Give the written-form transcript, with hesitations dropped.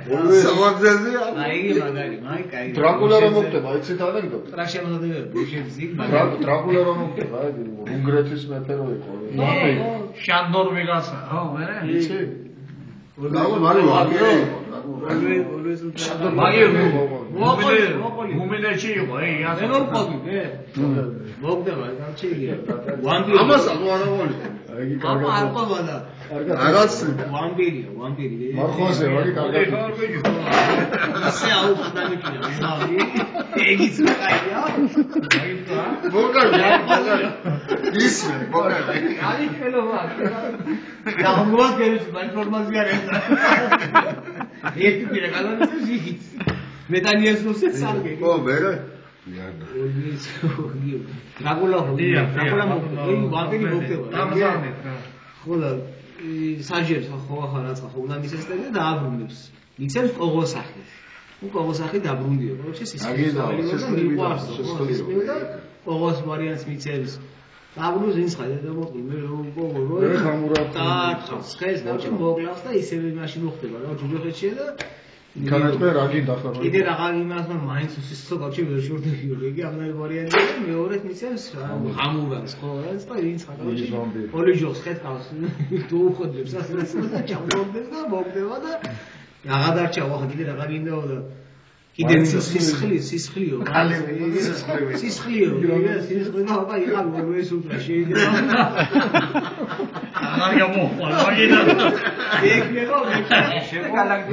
სამაგზელზეა. აი მაგარი, კაი. დრაკულა რომ მოხდება, იცით ანეკდოტი? ტრაშემოდები ბუშების იქ დრაკულა რომ მოხდება, უნგრეთის მეფე რო იყო. შანდორ ვეგასა, ხო, მე? იცი? მაგარი ვაგიო. მუმენეჩი იყო, ასე რომ ყოფილი, მოგდება, გამჩილია. ამას აღარავალი. აი კარგად. არ ყოფილა. რაღაც ვამპირია. მარხოზე ვარი კარგად. ისე აუხდანიქია, მაღალი. ეგიც კაია. მოგარი. ისმე, მოგარი. აი ხელოვა. დაუმოაგებს ინფორმაცია რეზა. ერთი პირა გადადის იქით. მეტანიას რუსეთ სარგე. ო, მერე? დრაკულა ვამპირი მოხდება. დამზადეთ რა. ხოლო საჯერს ხო ახლა რაცა ხო უნდა მისესწრებია და აბრუნებს. მიცემს ყოღოსახი. ყოღოსახი დაბრუნდიო. короче ყოღოს ვარიანტს მიცემს. დაბრუნს ის ხადა და მოყოლ მე რომ ყოღო. მე ხამურად. და ხეს დაჭი მოკლავს და ისევე მაშინ მოხდება რა ჯუჯოხეთშია და განაწყდა რა გინდა ხარ. კიდე რაღაც იმას მაგრამ მაინც უსისო გავჩი ვერ შორდებიო. იგი ამნაირ ვარიანტია მეორედ მიცემს ამურანს ყოველს და ის ხადა. პოლიჟოს ხეთავს თუ უხდებს ასეც და ჩამოვდეს და მოგდება და რაღა დარჩა ახლა კიდე რაღა გინდაო და კიდე სისხლიო სისხლიო და აბა იყავ ეს უთრა შეიძლება აღარ გამოყვა მაგინა ეგ მეგო მე შეგალაგდი.